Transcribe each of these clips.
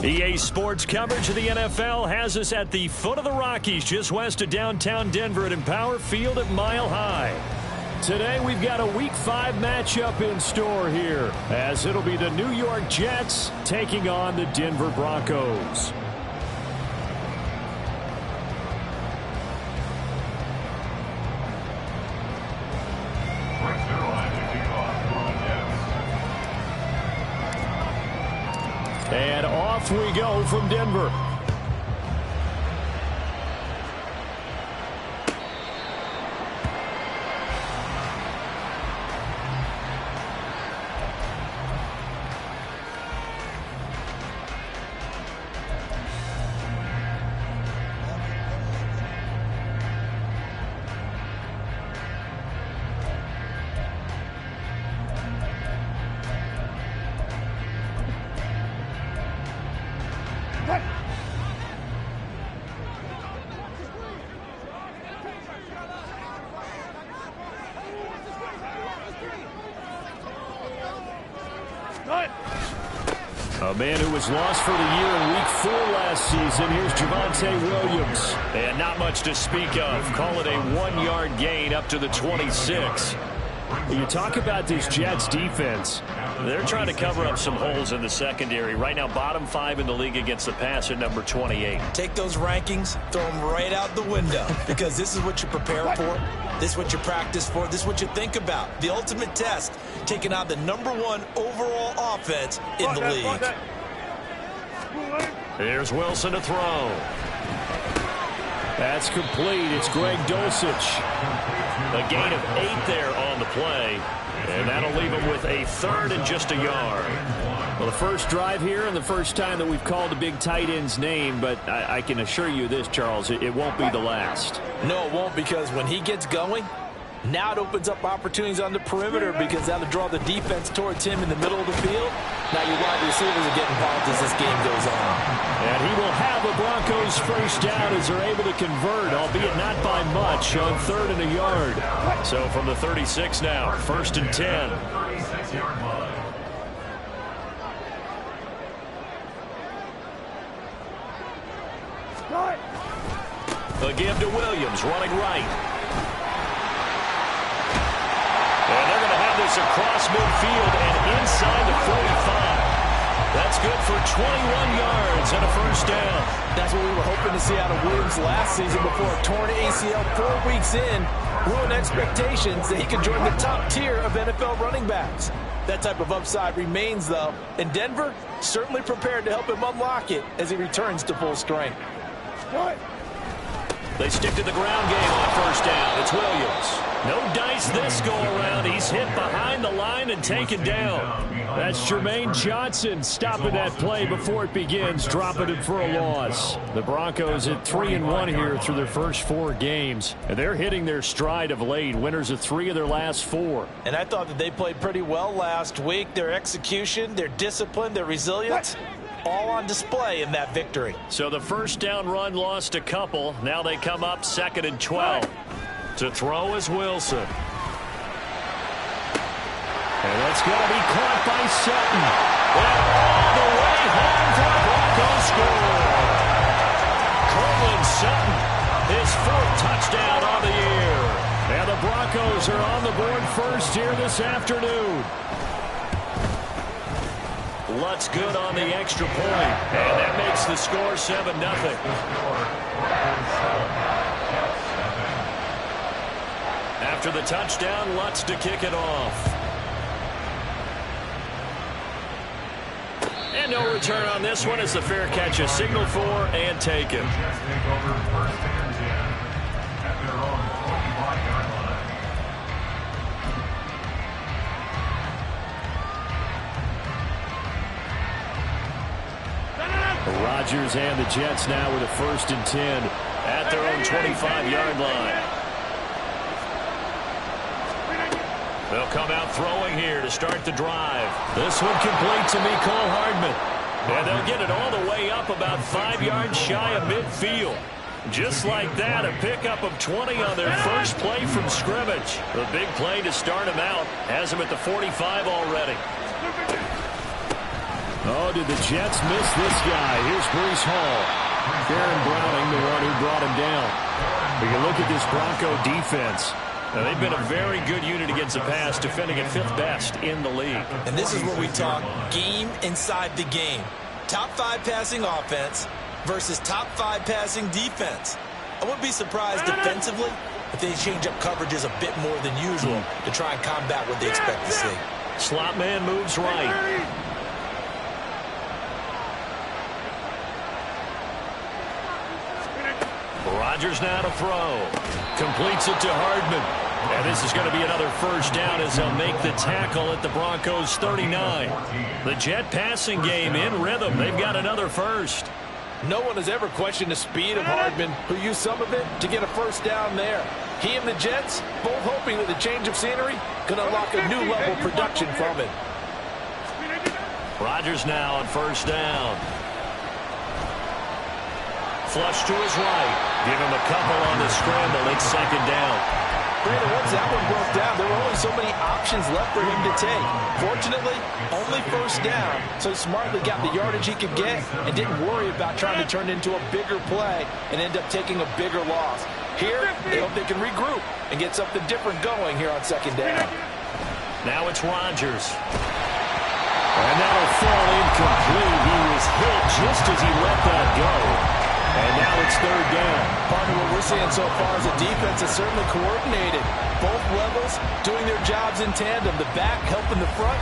EA Sports coverage of the NFL has us at the foot of the Rockies, just west of downtown Denver at Empower Field at Mile High. Today we've got a Week 5 matchup in store here, as it'll be the New York Jets taking on the Denver Broncos. And off we go from Denver. A man who was lost for the year in Week 4 last season. Here's Javonte Williams. And not much to speak of. Call it a 1-yard gain up to the 26. You talk about this Jets defense. They're trying to cover up some holes in the secondary. Right now, bottom 5 in the league against the pass at number 28. Take those rankings, throw them right out the window, because this is what you prepare for. This is what you practice for. This is what you think about. The ultimate test, taking out the #1 overall offense in the league. Here's Wilson to throw. That's complete. It's Greg Dulcich. A gain of 8 there on the play. And that'll leave him with a 3rd and just a yard. Well, the first drive here and the first time that we've called a big tight end's name, but I can assure you this, Charles, it won't be the last. No, it won't, because when he gets going, now it opens up opportunities on the perimeter, because that'll draw the defense towards him in the middle of the field. Now your wide receivers are getting involved as this game goes on. And he will have the Broncos first down as they're able to convert, albeit not by much, on 3rd and a yard. So from the 36 now, 1st and 10. A give to Williams, running right. And they're going to have this across midfield and inside the 45. That's good for 21 yards and a first down. That's what we were hoping to see out of Williams last season before a torn ACL 4 weeks in ruined expectations that he could join the top tier of NFL running backs. That type of upside remains, though, and Denver certainly prepared to help him unlock it as he returns to full strength. They stick to the ground game on first down. It's Williams. No dice this go-around. He's hit behind the line and taken down. That's Jermaine Johnson stopping that play before it begins, dropping it for a loss. The Broncos at 3-1 here through their first 4 games. And they're hitting their stride of late. Winners of 3 of their last 4. And I thought that they played pretty well last week. Their execution, their discipline, their resilience, all on display in that victory. So the first down run lost a couple. Now they come up 2nd and 12. To throw is Wilson. And that's going to be caught by Sutton. And all the way home for the Broncos score. Courtland Sutton, his 4th touchdown on the year. And the Broncos are on the board first here this afternoon. Lutz good on the extra point. And that makes the score 7-0. After the touchdown, Lutz to kick it off. And no return on this one as the fair catch is signaled for and taken. Rodgers and the Jets now with a 1st and 10 at their own 25-yard line. They'll come out throwing here to start the drive. This one complete to Mecole Hardman. And they'll get it all the way up about 5 yards shy of midfield. Just like that, a pickup of 20 on their first play from scrimmage. The big play to start them out has them at the 45 already. Oh, did the Jets miss this guy? Here's Breece Hall. Baron Browning, the one who brought him down. We can look at this Bronco defense. Now, they've been a very good unit against the pass, defending at 5th best in the league. And this is where we talk game inside the game. Top 5 passing offense versus top 5 passing defense. I wouldn't be surprised defensively if they change up coverages a bit more than usual to try and combat what they expect to see. Slot man moves right. Rodgers now to throw. Completes it to Hardman. And this is going to be another first down as they'll make the tackle at the Broncos 39. The Jet passing game in rhythm. They've got another first. No one has ever questioned the speed of Hardman, who used some of it to get a first down there. He and the Jets both hoping that the change of scenery can unlock a new level of production from it. Rodgers now on first down. Flush to his right. Give him a couple on the scramble. It's second down. Brandon, once that one broke down, there were only so many options left for him to take. Fortunately, only first down, so he smartly got the yardage he could get and didn't worry about trying to turn it into a bigger play and end up taking a bigger loss. Here, they hope they can regroup and get something different going here on second down. Now it's Rodgers. And that'll fall incomplete. He was hit just as he let that go. And now it's third down. Partner, what we're seeing so far is a defense that's certainly coordinated. Both levels doing their jobs in tandem. The back helping the front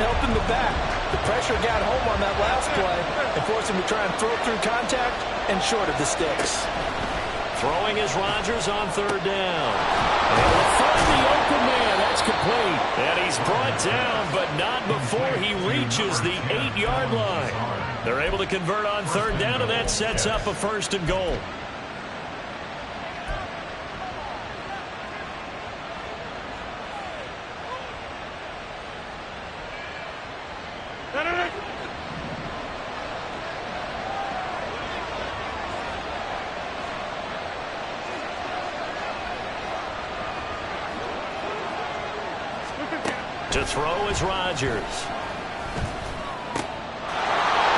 helping the back. The pressure got home on that last play and forced him to try and throw through contact and short of the sticks. Throwing is Rodgers on third down. And he'll find the open man. That's complete. And he's brought down, but not before he reaches the 8-yard line. They're able to convert on third down, and that sets up a first and goal. To throw is Rodgers.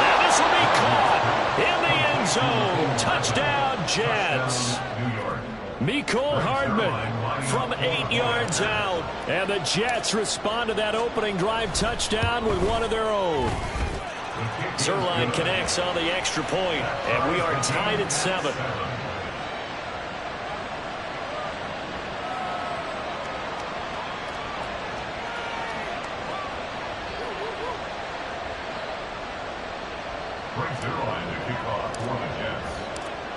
And this will be caught in the end zone. Touchdown, Jets. Mecole Hardman from 8 yards out. And the Jets respond to that opening drive touchdown with one of their own. Zuerlein connects on the extra point, and we are tied at 7.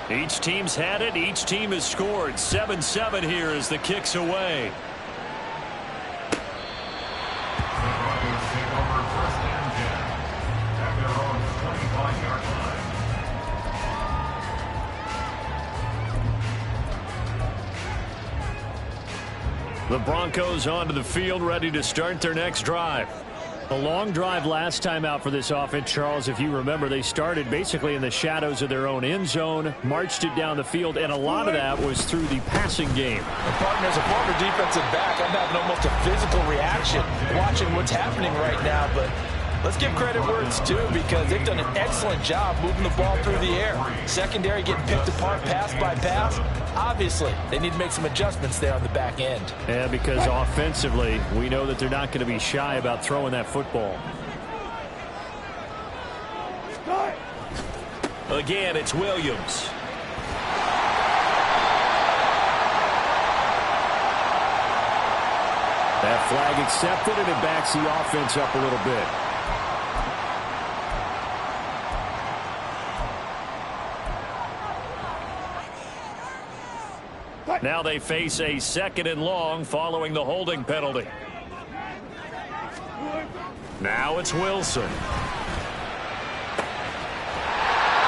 Each team's had it. Each team has scored. 7-7 here as the kick's away. The Broncos onto the field, ready to start their next drive. A long drive last time out for this offense, Charles. If you remember, they started basically in the shadows of their own end zone, marched it down the field, and a lot of that was through the passing game. And partner, as a former defensive back, I'm having almost a physical reaction watching what's happening right now. But let's give credit where it's due, because they've done an excellent job moving the ball through the air. Secondary getting picked apart pass by pass. Obviously, they need to make some adjustments there on the back end. Yeah, because offensively, we know that they're not going to be shy about throwing that football. Again, it's Williams. That flag accepted, and it backs the offense up a little bit. Now they face a 2nd and long following the holding penalty. Now it's Wilson. And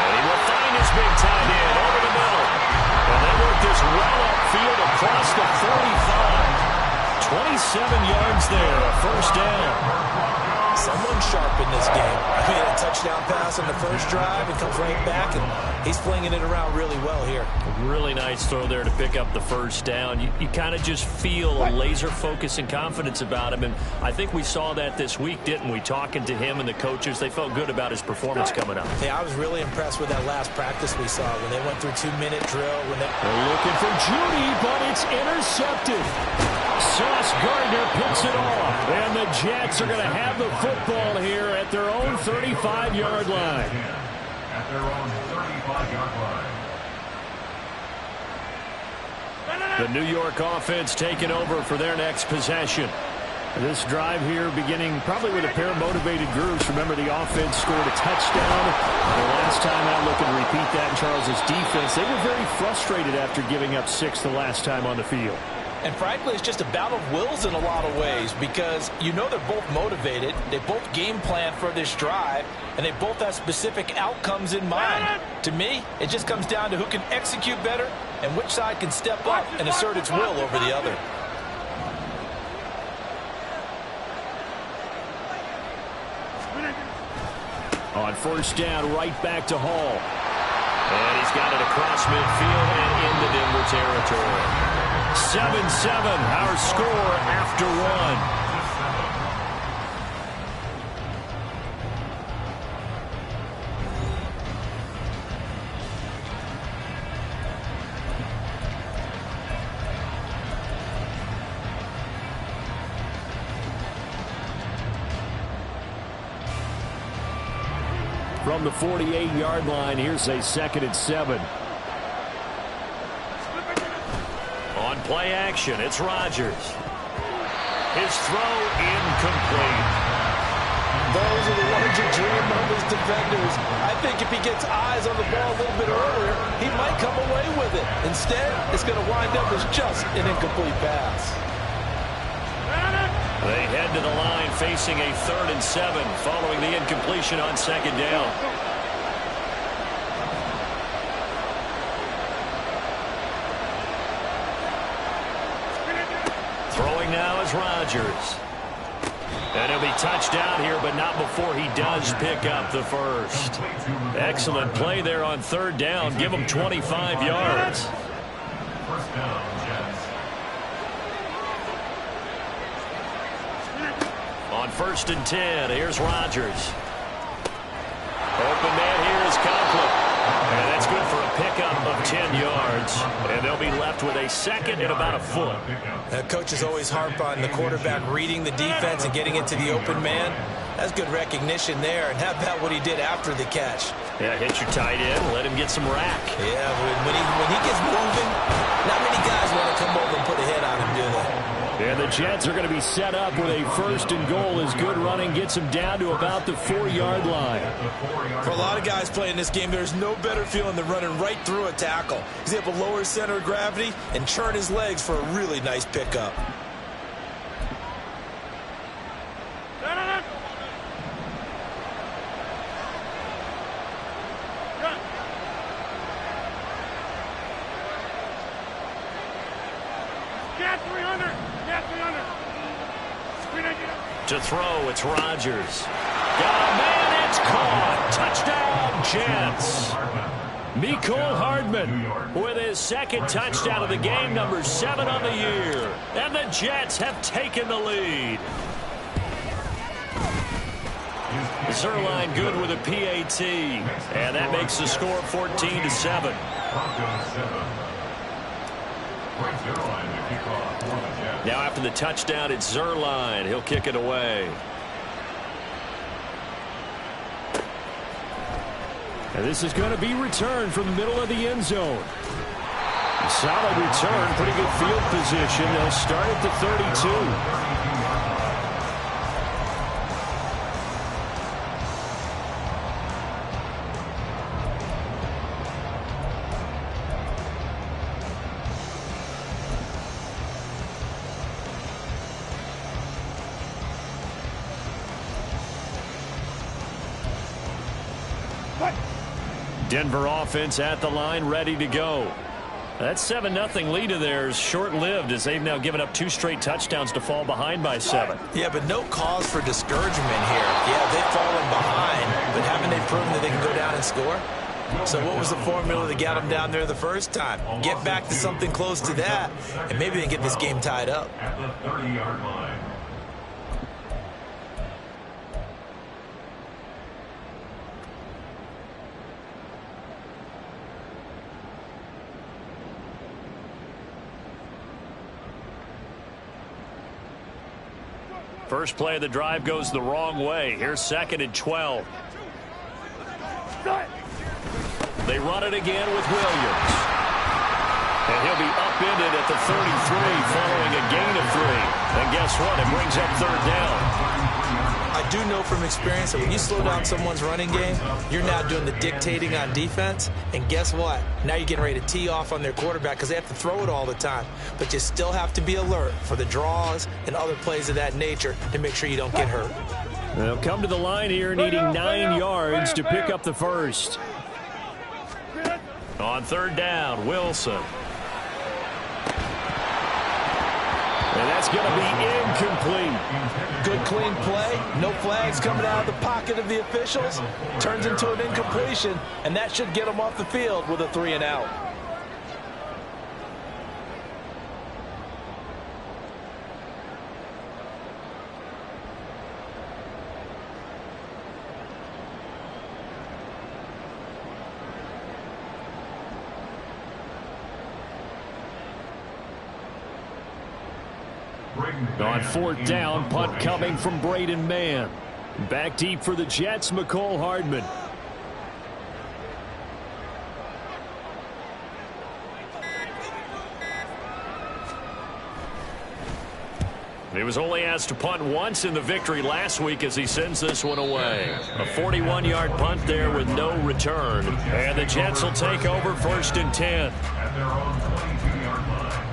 he will find his big tight end over the middle. And they work this well upfield across the 45. 27 yards there, a first down. Someone sharp in this game. I mean, a touchdown pass on the first drive and comes right back, and he's flinging it around really well here. A really nice throw there to pick up the first down. You kind of just feel a laser focus and confidence about him, and I think we saw that this week, didn't we? Talking to him and the coaches, they felt good about his performance coming up. Yeah, I was really impressed with that last practice we saw when they went through 2-minute drill. They're looking for Judy, but it's intercepted. Sauce Gardner picks it off, and the Jets are going to have the football here at their own 35-yard line. At their own 35-yard line. The New York offense taking over for their next possession. This drive here beginning probably with a pair of motivated groups. Remember, the offense scored a touchdown. The last time out, looking to repeat that in Charles' defense. They were very frustrated after giving up 6 the last time on the field. And frankly, it's just a battle of wills in a lot of ways because you know they're both motivated. They both game plan for this drive, and they both have specific outcomes in mind. To me, it just comes down to who can execute better and which side can step up and assert its will over the other. On first down, right back to Hall. And he's got it across midfield and into Denver territory. 7-7, our score after one. From the 48-yard line, here's a 2nd and 7. On play action, it's Rodgers. His throw incomplete. Those are the ones you dream of as defenders. I think if he gets eyes on the ball a little bit earlier, he might come away with it. Instead, it's going to wind up as just an incomplete pass. They head to the line facing a 3rd and 7 following the incompletion on 2nd down. Throwing now is Rodgers. And he'll be touched down here, but not before he does pick up the first. Excellent play there on 3rd down. Give him 25 yards. First down, Jets. On 1st and 10, here's Rodgers. Open man here is Conklin. And that's good for a pickup of 10 yards. And they'll be left with a 2nd and about a foot. Coaches always harp on the quarterback reading the defense and getting it to the open man. That's good recognition there. And how about what he did after the catch? Yeah, hit your tight end, let him get some rack. Yeah, when he gets moving, not many guys want to come over and put a hit on him, do they? And the Jets are going to be set up with a 1st and goal as good running gets them down to about the 4-yard line. For a lot of guys playing this game, there's no better feeling than running right through a tackle. He's able to lower his center of gravity and churn his legs for a really nice pickup. To throw, it's Rodgers. Got a man, it's caught. Touchdown, Jets. Mecole Hardman with his 2nd touchdown of the game, number 7 on the year. And the Jets have taken the lead. Zuerlein good with a PAT. And that makes the score 14-7. Now after the touchdown, it's Zuerlein. He'll kick it away. And this is going to be returned from the middle of the end zone. A solid return, pretty good field position. They'll start at the 32. Denver offense at the line, ready to go. That 7-0 lead of theirs short-lived as they've now given up 2 straight touchdowns to fall behind by 7. Yeah, but no cause for discouragement here. Yeah, they've fallen behind, but haven't they proven that they can go down and score? So what was the formula that got them down there the first time? Get back to something close to that, and maybe they can get this game tied up. At the 30-yard line. First play of the drive goes the wrong way. Here's 2nd and 12. They run it again with Williams. And he'll be upended at the 33 following a gain of 3. And guess what? It brings up 3rd down. I do know from experience that when you slow down someone's running game, you're now doing the dictating on defense. And guess what? Now you're getting ready to tee off on their quarterback because they have to throw it all the time. But you still have to be alert for the draws and other plays of that nature to make sure you don't get hurt. They'll come to the line here needing 9 yards to pick up the first. On 3rd down, Wilson. And that's going to be incomplete. Good clean play. No flags coming out of the pocket of the officials. Turns into an incompletion, and that should get them off the field with a 3-and-out. On 4th down, punt coming from Braden Mann. Back deep for the Jets, Mecole Hardman. He was only asked to punt once in the victory last week as he sends this one away. A 41-yard punt there with no return. And the Jets will take over 1st and 10. At their own 22-yard line.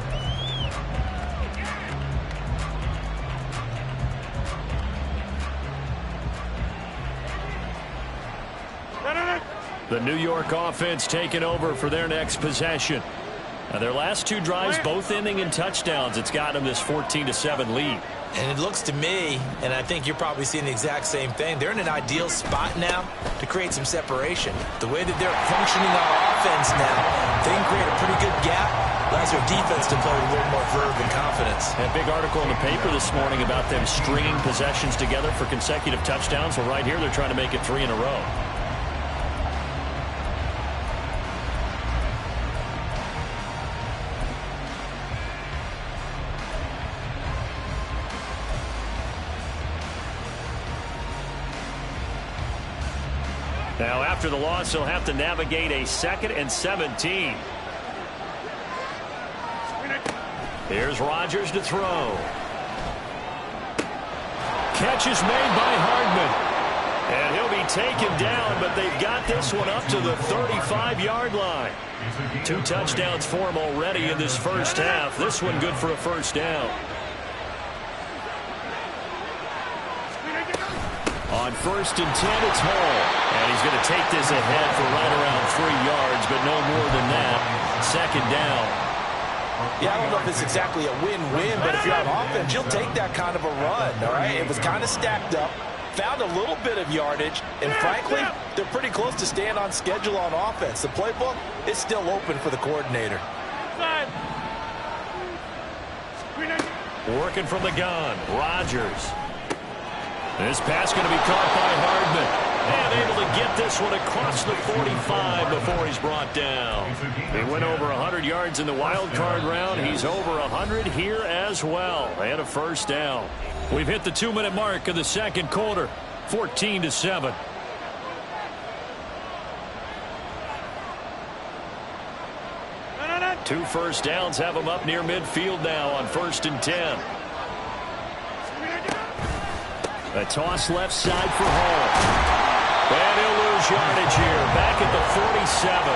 The New York offense taking over for their next possession. Now their last 2 drives both ending in touchdowns. It's got them this 14-7 lead. And it looks to me, and I think you're probably seeing the exact same thing, they're in an ideal spot now to create some separation. The way that they're functioning on offense now, they can create a pretty good gap. Allows their defense to play with a little more verve and confidence. A big article in the paper this morning about them stringing possessions together for consecutive touchdowns. Well, right here they're trying to make it 3 in a row. Now, after the loss, he'll have to navigate a 2nd and 17. Here's Rodgers to throw. Catch is made by Hardman. And he'll be taken down, but they've got this one up to the 35-yard line. 2 touchdowns for him already in this first half. This one good for a 1st down. On 1st and 10, it's Hall. And he's going to take this ahead for right around 3 yards, but no more than that. 2nd down. Yeah, I don't know if it's exactly a win-win, but if you're on offense, you'll take that kind of a run, all right? It was kind of stacked up, found a little bit of yardage, and frankly, they're pretty close to staying on schedule on offense. The playbook is still open for the coordinator. Working from the gun, Rodgers. This pass going to be caught by Hardman. And able to get this one across the 45 before he's brought down. He went over 100 yards in the wild card round. He's over 100 here as well. And a 1st down. We've hit the 2-minute mark of the 2nd quarter. 14-7. Two 1st downs have him up near midfield now on 1st and 10. A toss left side for Hall. And he'll lose yardage here. Back at the 47.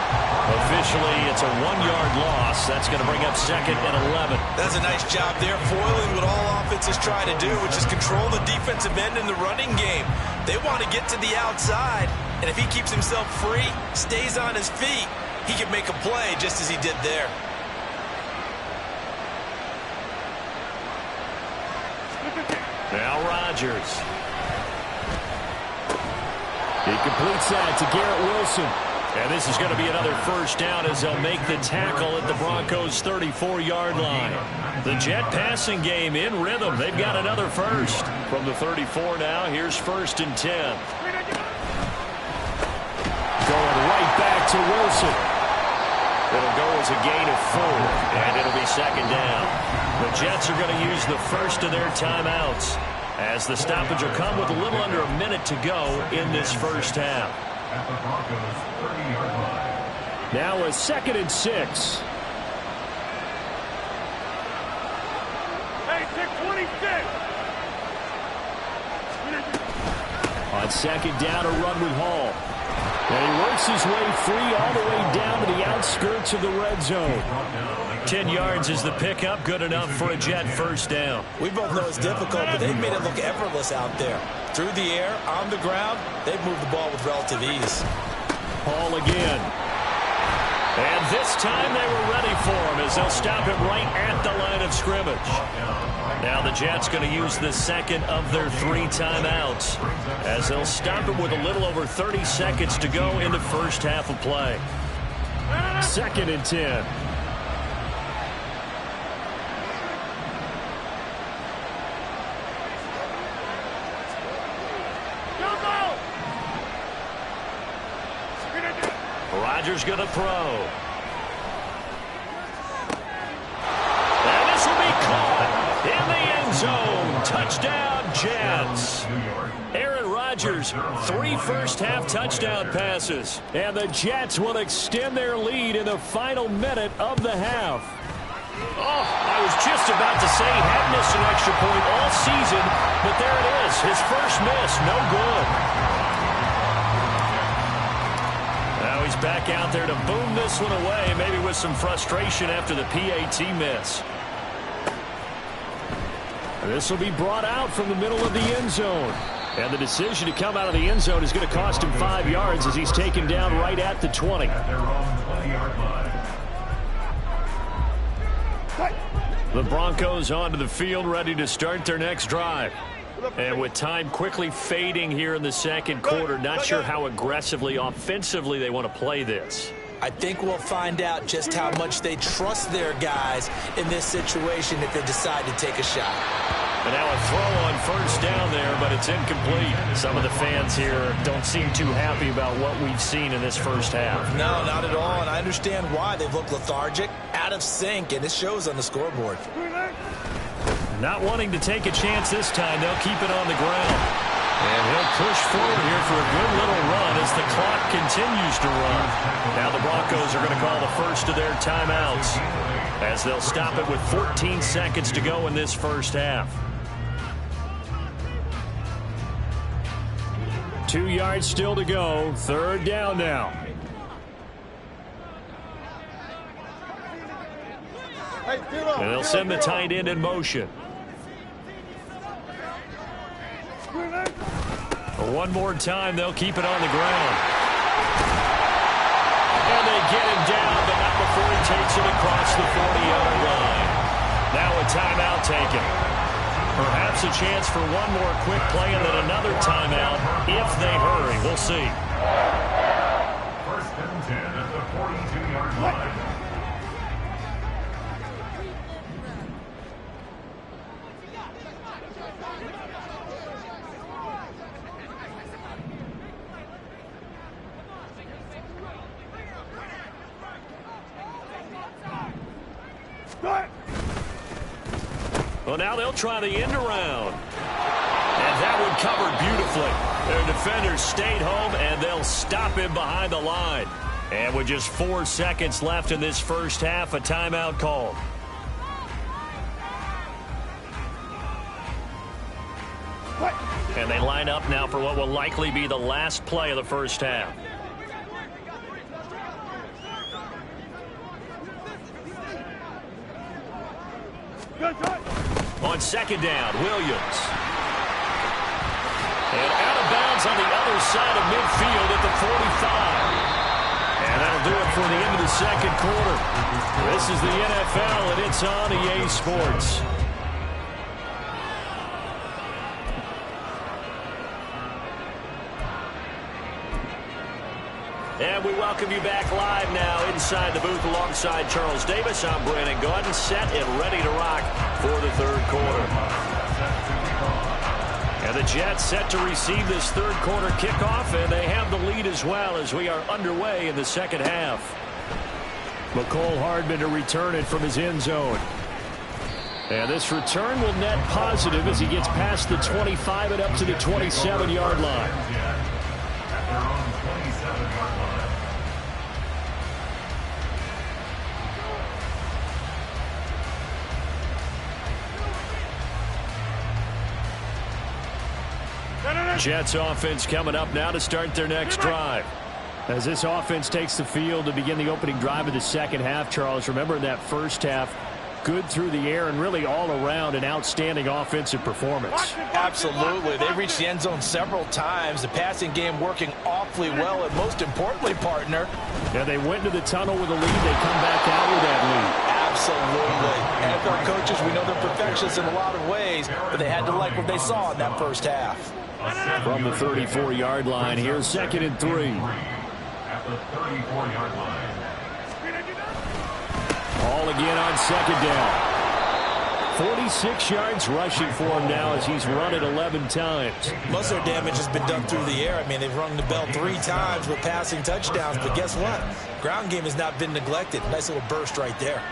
Officially, it's a 1-yard loss. That's going to bring up 2nd and 11. That's a nice job there, foiling what all offenses try to do, which is control the defensive end in the running game. They want to get to the outside, and if he keeps himself free, stays on his feet, he can make a play just as he did there. Now Rodgers. He completes that to Garrett Wilson. And this is going to be another first down as they'll make the tackle at the Broncos' 34-yard line. The Jet passing game in rhythm. They've got another first. From the 34 now, here's 1st and 10. Going right back to Wilson. It'll go as a gain of 4, and it'll be 2nd down. The Jets are going to use the first of their timeouts as the stoppage will come with a little under a minute to go in this first half. At the Broncos' 30-yard line. Now a 2nd and 6. Hey, 626. On 2nd down, a run with Hall. And he works his way free all the way down to the outskirts of the red zone. 10 yards is the pickup, good enough for a Jet first down. We both know it's difficult, but they've made it look effortless out there. Through the air, on the ground, they've moved the ball with relative ease. Hall again. And this time they were ready for him as they'll stop him right at the line of scrimmage. Now the Jets going to use the second of their 3 timeouts as they'll stop him with a little over 30 seconds to go in the first half of play. 2nd and 10. Rodgers going to throw. And this will be caught in the end zone. Touchdown, Jets. Aaron Rodgers, 3 first-half touchdown passes. And the Jets will extend their lead in the final minute of the half. Oh, I was just about to say he hadn't missed an extra point all season, but there it is. His first miss, no good. Now he's back out there to boom this one away, maybe with some frustration after the PAT miss. This will be brought out from the middle of the end zone. And the decision to come out of the end zone is going to cost him 5 yards as he's taken down right at the 20. At their own 20-yard line. The Broncos onto the field, ready to start their next drive. And with time quickly fading here in the second quarter, not sure how aggressively, offensively they want to play this. I think we'll find out just how much they trust their guys in this situation if they decide to take a shot. And now a throw on first down there, but it's incomplete. Some of the fans here don't seem too happy about what we've seen in this first half. No, not at all, and I understand why. They've looked lethargic, out of sync, and it shows on the scoreboard. Not wanting to take a chance this time, they'll keep it on the ground. And he'll push forward here for a good little run as the clock continues to run. Now the Broncos are going to call the first of their timeouts as they'll stop it with 14 seconds to go in this first half. 2 yards still to go. 3rd down now. And they'll send the tight end in motion. One more time, they'll keep it on the ground. And they get him down, but not before he takes it across the 40-yard line. Now a timeout taken. Perhaps a chance for one more quick play and then another timeout if they hurry. We'll see. 1st and 10 at the 42-yard line. Well, now they'll try the end around. And that one covered beautifully. Their defenders stayed home, and they'll stop him behind the line. And with just 4 seconds left in this first half, a timeout called. And they line up now for what will likely be the last play of the first half. On 2nd down, Williams. And out of bounds on the other side of midfield at the 45. And that'll do it for the end of the second quarter. This is the NFL, and it's on EA Sports. And we welcome you back live now inside the booth alongside Charles Davis. I'm Brandon Gaudin, set and ready to rock for the third quarter. And the Jets set to receive this third quarter kickoff, and they have the lead as well as we are underway in the second half. McCole Hardman to return it from his end zone. And this return will net positive as he gets past the 25 and up to the 27-yard line. Jets offense coming up now to start their next drive. As this offense takes the field to begin the opening drive of the second half, Charles, remember in that first half, good through the air and really all around an outstanding offensive performance. Absolutely. They reached the end zone several times. The passing game working awfully well, and most importantly, partner. Yeah, they went into the tunnel with a lead. They come back out with that lead. Absolutely. NFL coaches, we know they're perfectionists in a lot of ways, but they had to like what they saw in that first half. From the 34-yard line, here's 2nd and 3. At the 34-yard line. Ball again on 2nd down. 46 yards rushing for him now as he's run it 11 times. Most of their damage has been done through the air. I mean, they've rung the bell 3 times with passing touchdowns, but guess what? Ground game has not been neglected. Nice little burst right there.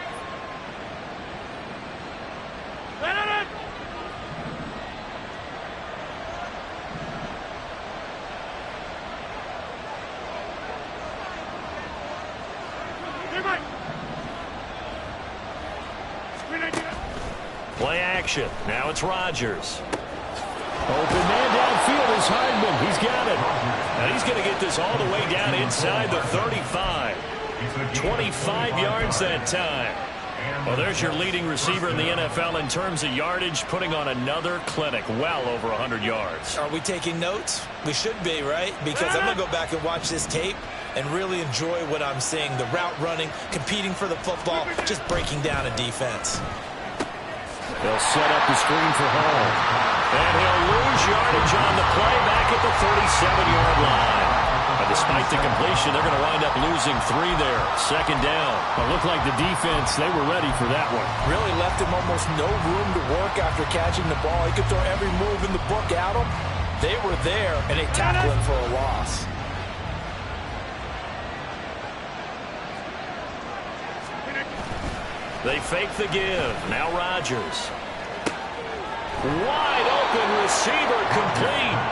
Play action. Now it's Rodgers. Open man downfield is Hardman. He's got it. And he's going to get this all the way down inside the 35. 25 yards that time. Well, there's your leading receiver in the NFL in terms of yardage, putting on another clinic, well over 100 yards. Are we taking notes? We should be, right? Because I'm going to go back and watch this tape and really enjoy what I'm seeing. The route running, competing for the football, just breaking down a defense. They'll set up the screen for Hall. And he'll lose yardage on the play back at the 37-yard line. But despite the completion, they're going to wind up losing 3 there. 2nd down. It looked like the defense, they were ready for that one. Really left him almost no room to work after catching the ball. He could throw every move in the book at him. They were there, and they tackled him for a loss. They fake the give. Now Rodgers. Wide open receiver complete.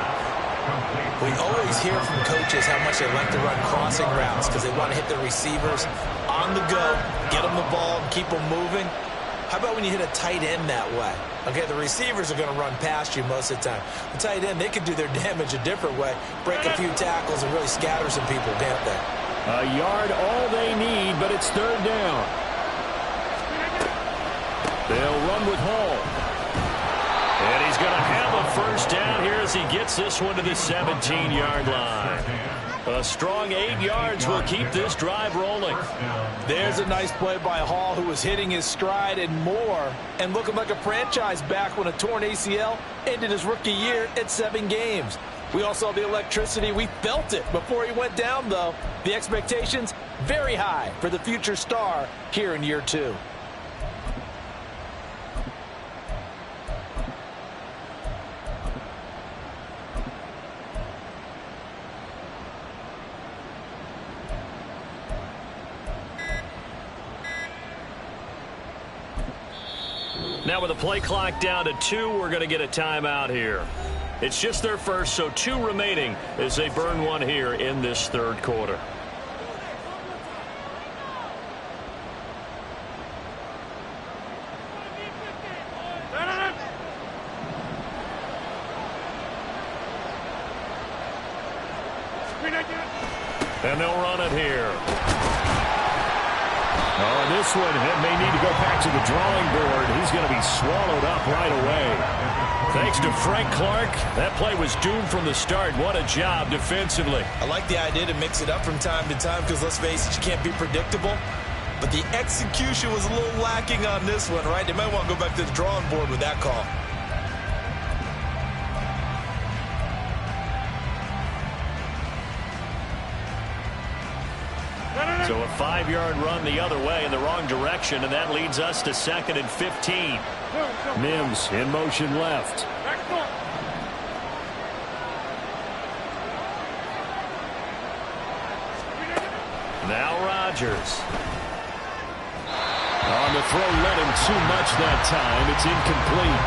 We always hear from coaches how much they like to run crossing routes because they want to hit their receivers on the go, get them the ball, and keep them moving. How about when you hit a tight end that way? Okay, the receivers are going to run past you most of the time. The tight end, they can do their damage a different way, break a few tackles, and really scatter some people, can't they? A yard all they need, but it's 3rd down. They'll run with Hall. And he's going to have a 1st down here as he gets this one to the 17-yard line. A strong 8 yards will keep this drive rolling. There's a nice play by Hall, who was hitting his stride and more, and looking like a franchise back when a torn ACL ended his rookie year at 7 games. We all saw the electricity. We felt it before he went down, though. The expectations very high for the future star here in year 2. Now with the play clock down to 2, we're going to get a timeout here. It's just their first, so 2 remaining as they burn one here in this 3rd quarter. And they'll run it here. Oh, and this one may need to go back to the drawing board. He's going to be swallowed up right away. Thanks to Frank Clark, that play was doomed from the start. What a job defensively. I like the idea to mix it up from time to time because, let's face it, you can't be predictable. But the execution was a little lacking on this one, right? They might want to go back to the drawing board with that call. So a 5-yard run the other way in the wrong direction, and that leads us to 2nd and 15. Mims in motion left. Now Rodgers. On the throw, led him too much that time. It's incomplete.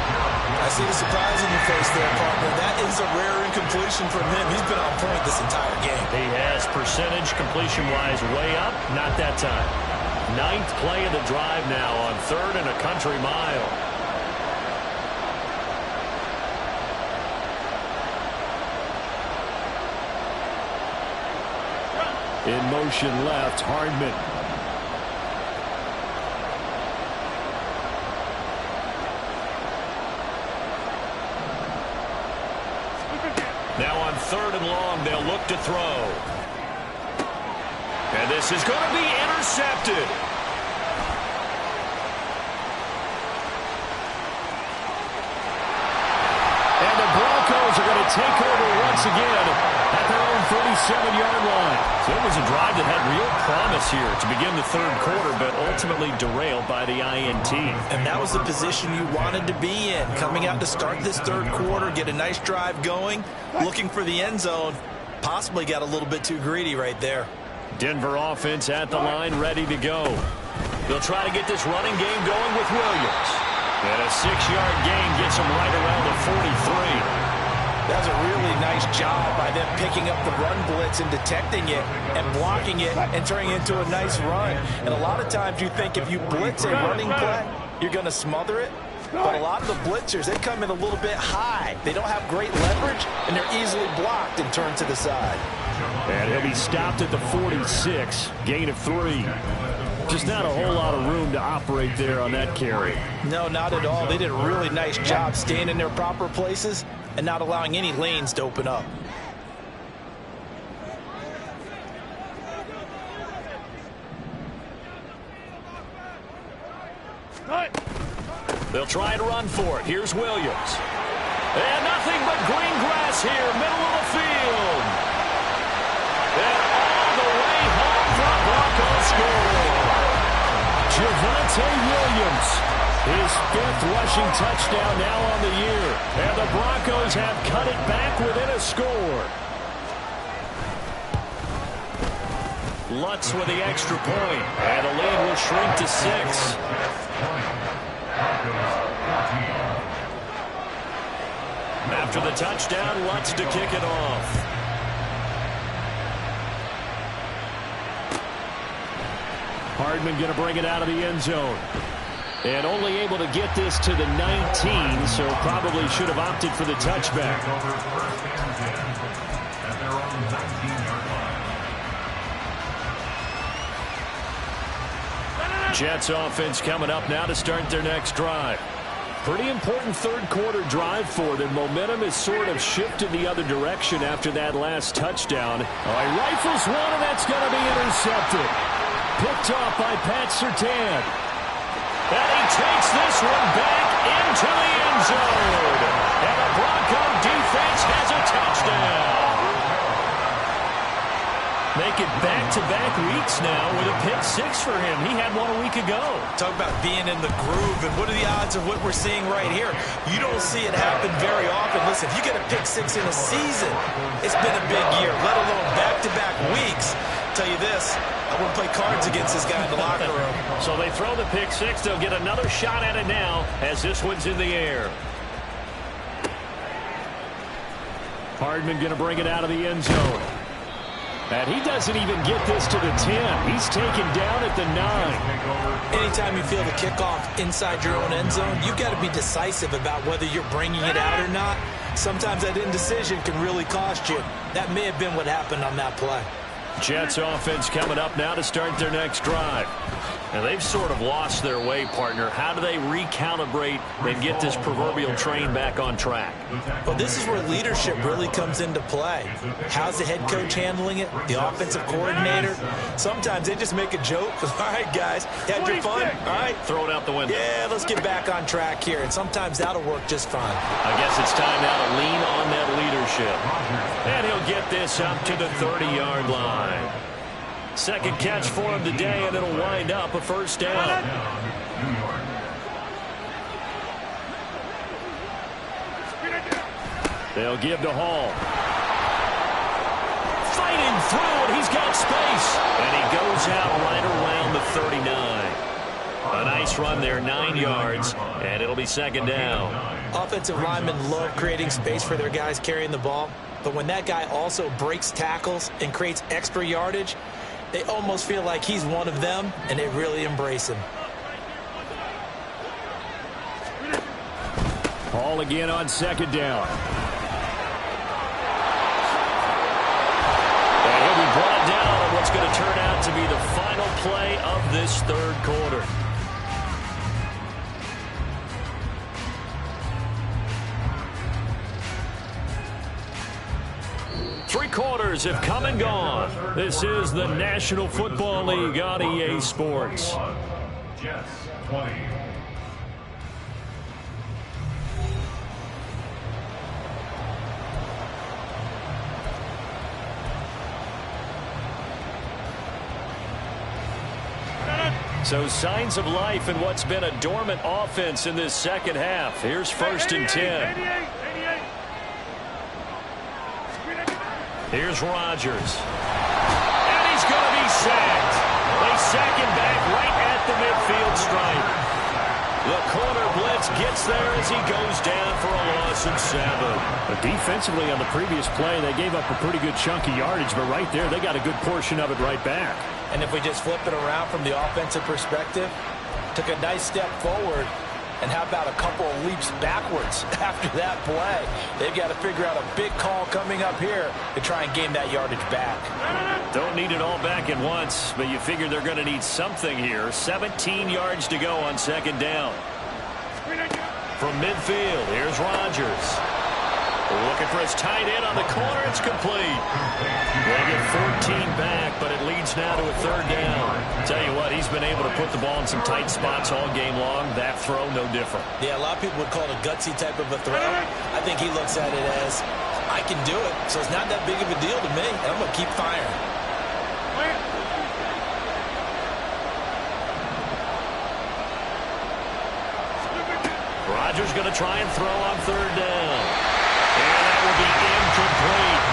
I see the surprise in your face there, partner. That is a rare incompletion from him. He's been on point this entire game. He has percentage completion-wise way up. Not that time. 9th play of the drive now on 3rd and a country mile. In motion left, Hardman. Now on 3rd and long, they'll look to throw. And this is going to be intercepted. And the Broncos are going to take over once again at their own 37-yard line. So it was a drive that had real promise here to begin the 3rd quarter, but ultimately derailed by the INT. And that was the position you wanted to be in. Coming out to start this 3rd quarter, get a nice drive going, looking for the end zone. Possibly got a little bit too greedy right there. Denver offense at the line, ready to go. They'll try to get this running game going with Williams. And a 6-yard gain gets him right around the 43. That's a really nice job by them picking up the run blitz and detecting it and blocking it and turning it into a nice run. And a lot of times you think if you blitz a running play, you're going to smother it. But a lot of the blitzers, they come in a little bit high. They don't have great leverage, and they're easily blocked and turned to the side. And he'll be stopped at the 46, gain of 3. Just not a whole lot of room to operate there on that carry. No, not at all. They did a really nice job staying in their proper places and not allowing any lanes to open up. They'll try to run for it. Here's Williams. And nothing but green grass here, middle of the field. And all the way home for a Broncos score. Javonte Williams, his 5th rushing touchdown now on the year. And the Broncos have cut it back within a score. Lutz with the extra point. And the lead will shrink to 6. After the touchdown, Lutz to kick it off. Hardman going to bring it out of the end zone. And only able to get this to the 19, so probably should have opted for the touchback. Jets offense coming up now to start their next drive. Pretty important 3rd quarter drive for them. Momentum has sort of shifted the other direction after that last touchdown. He rifles one, and that's going to be intercepted. Picked off by Pat Surtain. And he takes this one back into the end zone. And the Bronco defense has a touchdown. Make it back-to-back weeks now with a pick 6 for him. He had one a week ago. Talk about being in the groove, and what are the odds of what we're seeing right here? You don't see it happen very often. Listen, if you get a pick 6 in a season, it's been a big year, let alone back-to-back weeks. I'll tell you this, I wouldn't play cards against this guy in the locker room. So they throw the pick 6. They'll get another shot at it now as this one's in the air. Hardman going to bring it out of the end zone. And he doesn't even get this to the 10. He's taken down at the 9. Anytime you feel the kickoff inside your own end zone, you've got to be decisive about whether you're bringing it out or not. Sometimes that indecision can really cost you. That may have been what happened on that play. Jets offense coming up now to start their next drive. And they've sort of lost their way, partner. How do they recalibrate and get this proverbial train back on track? Well, this is where leadership really comes into play. How's the head coach handling it? The offensive coordinator? Sometimes they just make a joke. All right, guys, you had your fun? All right. Throw it out the window. Yeah, let's get back on track here. And sometimes that'll work just fine. I guess it's time now to lean on that leadership. And he'll get this up to the 30-yard line. Second catch for him today, and it'll wind up a first down. New York. They'll give to Hall. Fighting through, and he's got space. And he goes out right around the 39. A nice run there, 9 yards, and it'll be second down. Offensive linemen love creating space for their guys carrying the ball, but when that guy also breaks tackles and creates extra yardage, they almost feel like he's one of them, and they really embrace him. Hall again on second down. And he'll be brought down on what's going to turn out to be the final play of this third quarter. Three quarters have come and gone. This is the National Football League on EA Sports. Jets 20. So signs of life in what's been a dormant offense in this second half. Here's first and 10. Here's Rodgers. And he's going to be sacked. They sack him back right at the midfield stripe. The corner blitz gets there as he goes down for a loss of 7. But defensively on the previous play, they gave up a pretty good chunk of yardage, but right there, they got a good portion of it right back. And if we just flip it around from the offensive perspective, took a nice step forward, and how about a couple of leaps backwards after that play? They've got to figure out a big call coming up here to try and gain that yardage back. Don't need it all back at once, but you figure they're going to need something here. 17 yards to go on second down. From midfield, here's Rodgers. Looking for his tight end on the corner. It's complete. They get 14 back, but it leads now to a third down. Tell you what, he's been able to put the ball in some tight spots all game long. That throw, no different. Yeah, a lot of people would call it a gutsy type of a throw. I think he looks at it as, I can do it, so it's not that big of a deal to me, and I'm going to keep firing. Rodgers going to try and throw on third down. And that will be incomplete.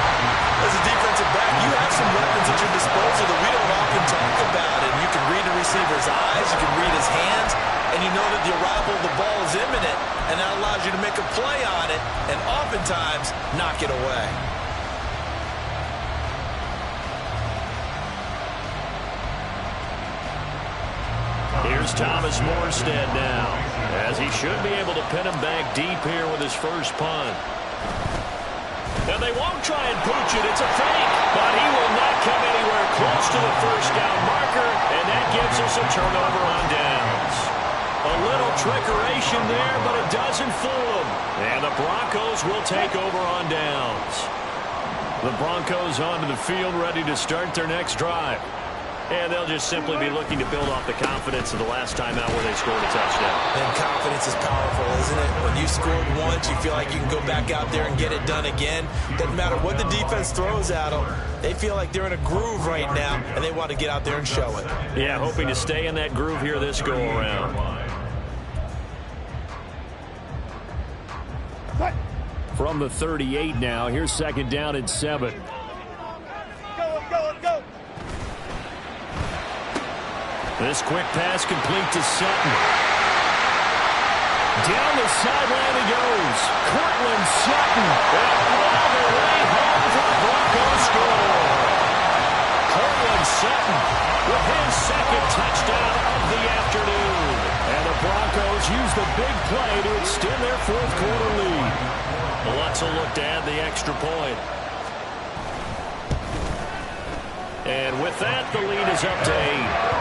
As a defensive back, you have some weapons at your disposal that we don't often talk about. And you can read a receiver's eyes, you can read his hands, and you know that the arrival of the ball is imminent, and that allows you to make a play on it and oftentimes knock it away. Here's Thomas Morstead now, as he should be able to pin him back deep here with his first punt. And they won't try and pooch it. It's a fake, but he will not come anywhere close to the first down marker, and that gives us a turnover on downs. A little trickeration there, but it doesn't fool them. And the Broncos will take over on downs. The Broncos onto the field, ready to start their next drive. And they'll just simply be looking to build off the confidence of the last time out where they scored a touchdown. And confidence is powerful, isn't it? When you scored once, you feel like you can go back out there and get it done again. Doesn't matter what the defense throws at them. They feel like they're in a groove right now, and they want to get out there and show it. Yeah, hoping to stay in that groove here this go-around. From the 38 now, here's second down and 7. This quick pass complete to Sutton. Down the sideline he goes. Cortland Sutton. And all the way home for the Broncos score. Cortland Sutton with his second touchdown of the afternoon. And the Broncos use the big play to extend their fourth quarter lead. Lutzel looked to add the extra point. And with that, the lead is up to 8.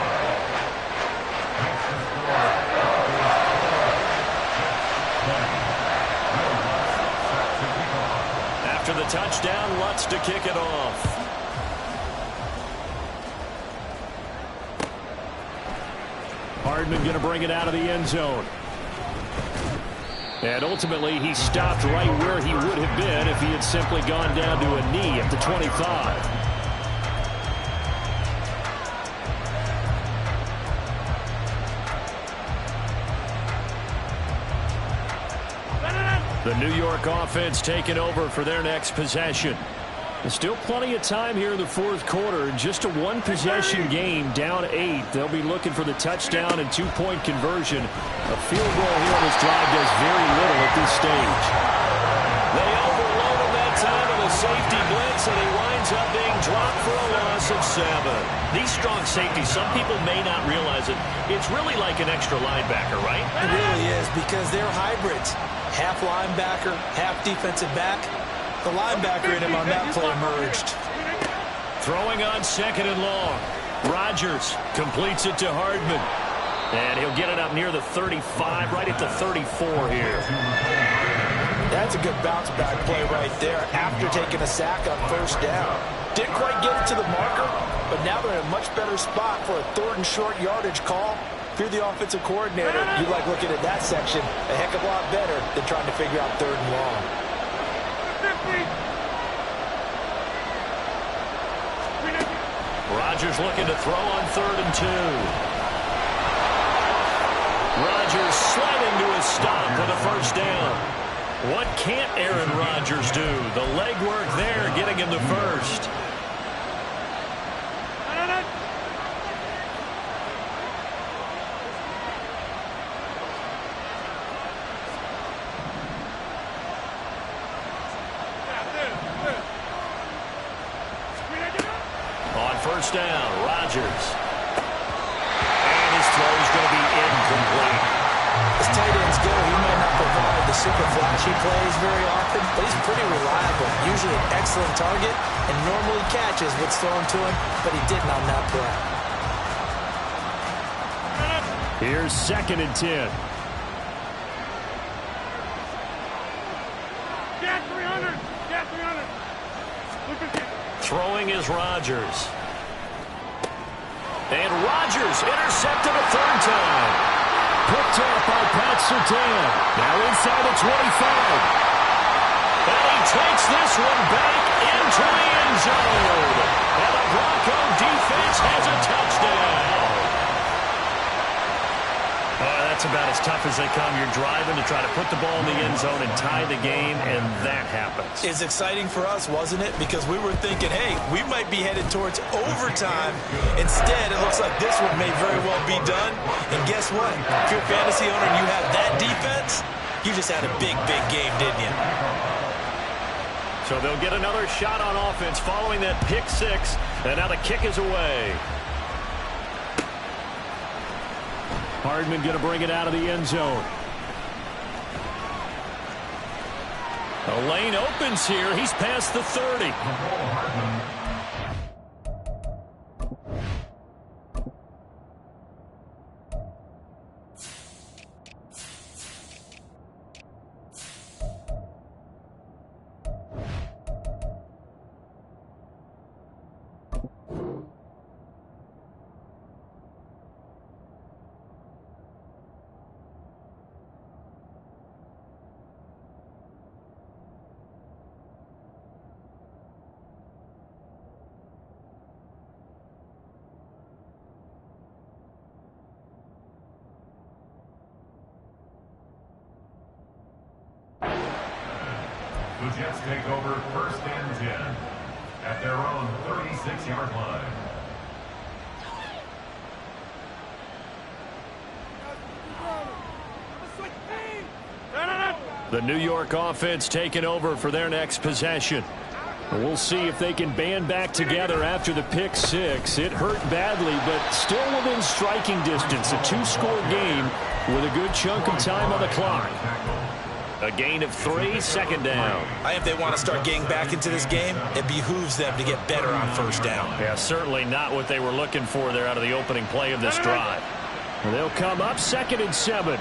After the touchdown, Lutz to kick it off. Hardman going to bring it out of the end zone. And ultimately, he stopped right where he would have been if he had simply gone down to a knee at the 25. The New York offense taking over for their next possession. There's still plenty of time here in the fourth quarter. Just a one-possession game, down 8. They'll be looking for the touchdown and two-point conversion. A field goal here on this drive does very little at this stage. They overload him that time with a safety blitz, and he winds up being dropped for a loss of 7. These strong safeties, some people may not realize it. It's really like an extra linebacker, right? It really is, because they're hybrids. Half linebacker, half defensive back. The linebacker in him on that play emerged. Throwing on 2nd and long. Rodgers completes it to Hardman. And he'll get it up near the 35, right at the 34 here. That's a good bounce back play right there after taking a sack on first down. Didn't quite get it to the marker, but now they're in a much better spot for a 3rd and short yardage call. If you're the offensive coordinator, you like looking at that section a heck of a lot better than trying to figure out 3rd and long. Rodgers looking to throw on 3rd and 2. Rodgers sliding to a stop for the first down. What can't Aaron Rodgers do? The legwork there getting him the first. First down, Rodgers. And his throw is going to be incomplete. As tight ends go, he might not provide the super flashy plays very often, but he's pretty reliable. Usually an excellent target and normally catches what's thrown to him, but he didn't on that play. Here's 2nd and 10. Get 300! Get 300! Look at this. Throwing is Rodgers. And Rodgers intercepted a 3rd time. Picked up by Pat Surtain. Now inside the 25. And he takes this one back into the end zone. And the Bronco defense has a touchdown. That's about as tough as they come. You're driving to try to put the ball in the end zone and tie the game, and that happens. It's exciting for us, wasn't it? Because we were thinking, hey, we might be headed towards overtime. Instead, it looks like this one may very well be done. And guess what? If you're a fantasy owner and you have that defense, you just had a big, big game, didn't you? So they'll get another shot on offense following that pick 6, and now the kick is away. Hardman going to bring it out of the end zone. The lane opens here. He's past the 30. The Jets take over 1st and 10 at their own 36-yard line. The New York offense taking over for their next possession. We'll see if they can band back together after the pick 6. It hurt badly, but still within striking distance. A 2-score game with a good chunk of time on the clock. A gain of 3, 2nd down. I think if they want to start getting back into this game, it behooves them to get better on first down. Yeah, certainly not what they were looking for there out of the opening play of this drive. They'll come up 2nd and 7.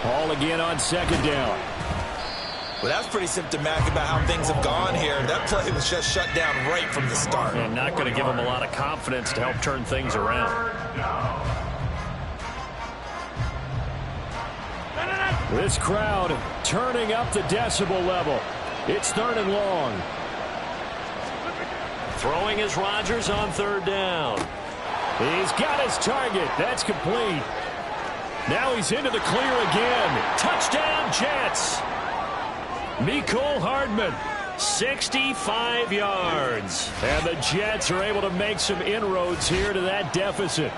Ball again on 2nd down. Well, that's pretty symptomatic about how things have gone here. That play was just shut down right from the start. And not going to give them a lot of confidence to help turn things around. This crowd turning up the decibel level. It's 3rd and long. Throwing is Rodgers on 3rd down. He's got his target. That's complete. Now he's into the clear again. Touchdown, Jets. Mecole Hardman, 65 yards. And the Jets are able to make some inroads here to that deficit.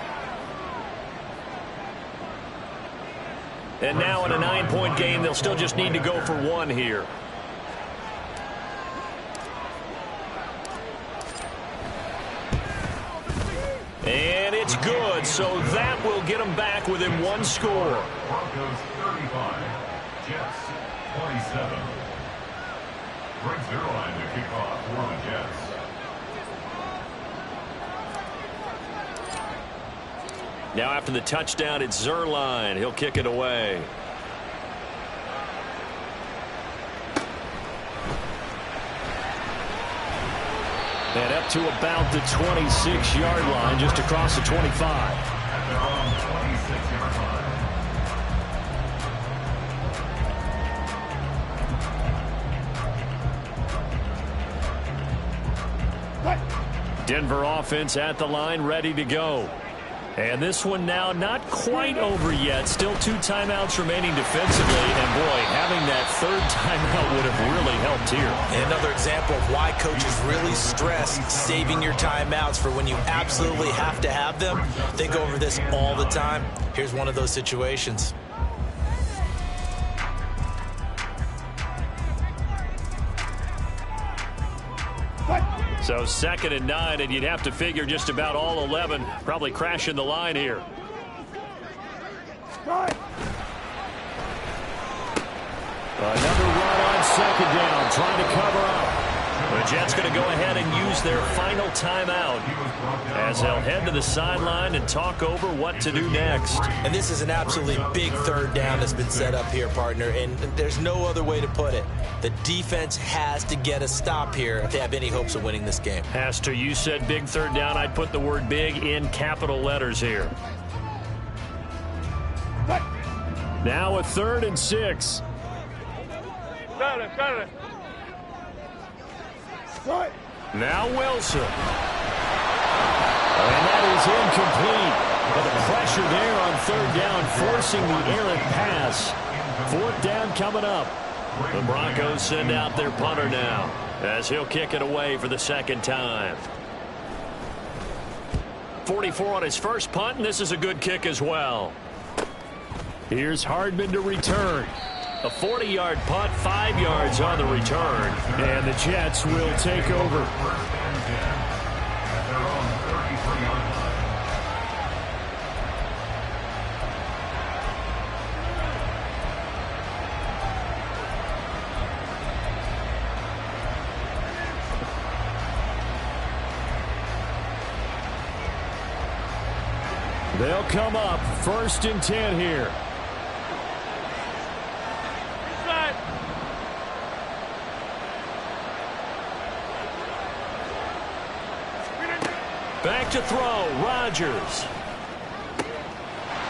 And now in a 9-point game, they'll still just need to go for one here. And it's good, so that will get them back within one score. Broncos 35, Jets 27. Greg Zuerlein to kick off for the Jets. Now after the touchdown, it's Zuerlein. He'll kick it away. And up to about the 26-yard line, just across the 25. At their own 26-yard line. Denver offense at the line, ready to go. And this one now not quite over yet. Still 2 timeouts remaining defensively. And, boy, having that third timeout would have really helped here. And another example of why coaches really stress saving your timeouts for when you absolutely have to have them. They go over this all the time. Here's one of those situations. So 2nd and 9, and you'd have to figure just about all 11 probably crashing the line here. Another run on 2nd down, trying to cover up. The Jets going to go ahead and use their final timeout as they'll head to the sideline and talk over what to do next. And this is an absolutely big 3rd down that's been set up here, partner, and there's no other way to put it. The defense has to get a stop here if they have any hopes of winning this game. Has to. You said big 3rd down. I'd put the word big in capital letters here. Now a 3rd and 6. Got it. Right. Now Wilson. And that is incomplete. But the pressure there on 3rd down, forcing the errant pass. 4th down coming up. The Broncos send out their punter now as he'll kick it away for the 2nd time. 44 on his first punt, and this is a good kick as well. Here's Hardman to return. A 40-yard punt, 5 yards on the return. And the Jets will take over. At their own 33-yard line. They'll come up 1st and 10 here. Back to throw, Rodgers.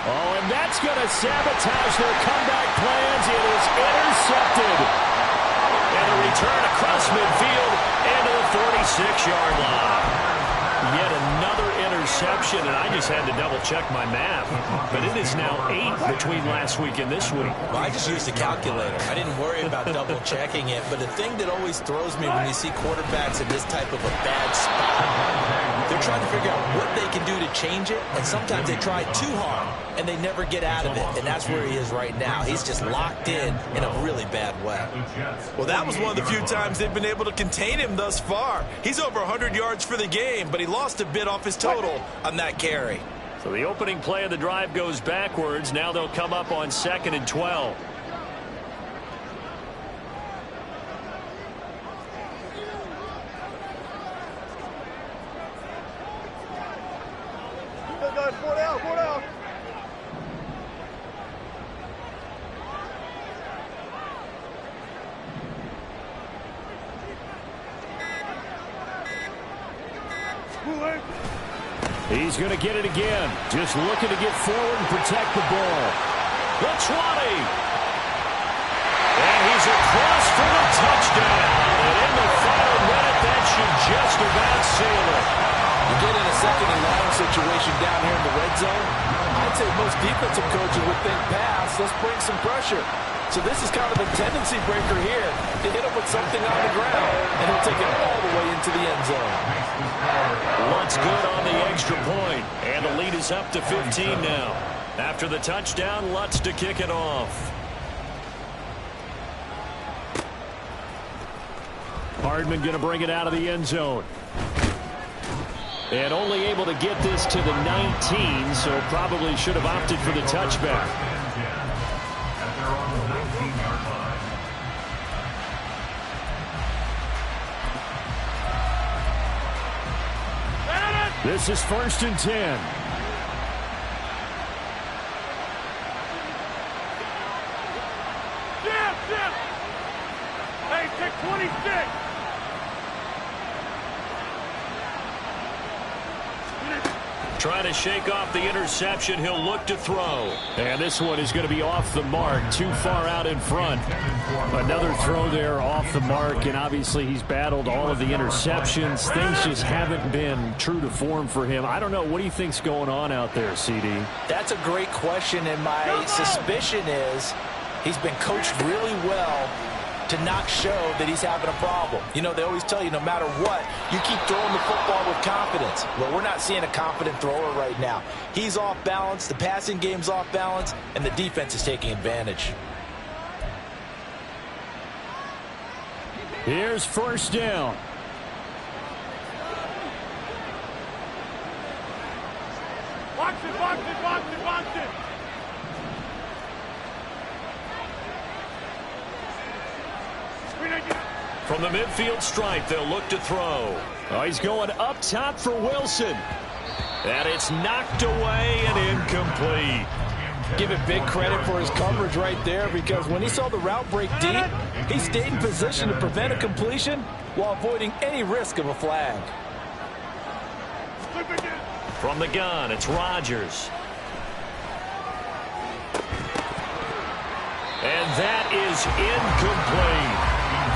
Oh, and that's going to sabotage their comeback plans. It is intercepted. And a return across midfield into the 46-yard line. Yet another interception, and I just had to double-check my math. But it is now 8 between last week and this week. Well, I just used a calculator. I didn't worry about double-checking it. But the thing that always throws me when you see quarterbacks in this type of a bad spot, they're trying to figure out what they can do to change it, and sometimes they try too hard, and they never get out of it, and that's where he is right now. He's just locked in a really bad way. Well, that was one of the few times they've been able to contain him thus far. He's over 100 yards for the game, but he lost a bit off his total on that carry. So the opening play of the drive goes backwards. Now they'll come up on 2nd and 12. Four down. He's going to get it again. Just looking to get forward and protect the ball. The 20. And he's across for the touchdown. And in the final minute, that should just about seal it. You get in a 2nd and long situation down here in the red zone, I'd say most defensive coaches would think pass, let's bring some pressure. So this is kind of a tendency breaker here to hit him with something on the ground, and he'll take it all the way into the end zone. Lutz good on the extra point, and the lead is up to 15 now. After the touchdown, Lutz to kick it off. Hardman going to bring it out of the end zone. And only able to get this to the 19, so probably should have opted for the touchback. This is 1st and 10. Hey, take 26. Trying to shake off the interception. He'll look to throw. And this one is going to be off the mark, too far out in front. Another throw there off the mark, and obviously he's battled all of the interceptions. Things just haven't been true to form for him. I don't know. What do you think's going on out there, CD? That's a great question, and my suspicion is he's been coached really well to not show that he's having a problem. You know, they always tell you no matter what, you keep throwing the football with confidence. Well, we're not seeing a confident thrower right now. He's off balance, the passing game's off balance, and the defense is taking advantage. Here's 1st down. Box it, box it, box it, box it. From the midfield stripe, they'll look to throw. Oh, he's going up top for Wilson. And it's knocked away and incomplete. Give it big credit for his coverage right there, because when he saw the route break deep, he stayed in position to prevent a completion while avoiding any risk of a flag. From the gun, it's Rodgers. And that is incomplete.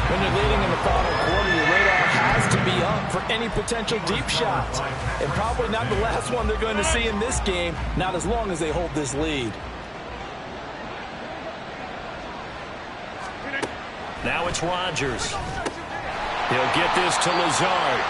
When you're leading in the final quarter, your radar has to be up for any potential deep shots. And probably not the last one they're going to see in this game, not as long as they hold this lead. Now it's Rodgers. He'll get this to Lazard.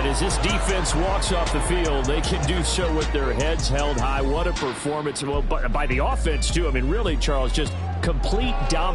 As this defense walks off the field, they can do so with their heads held high. What a performance. Well, by the offense, too. I mean, really, Charles, just complete dominance.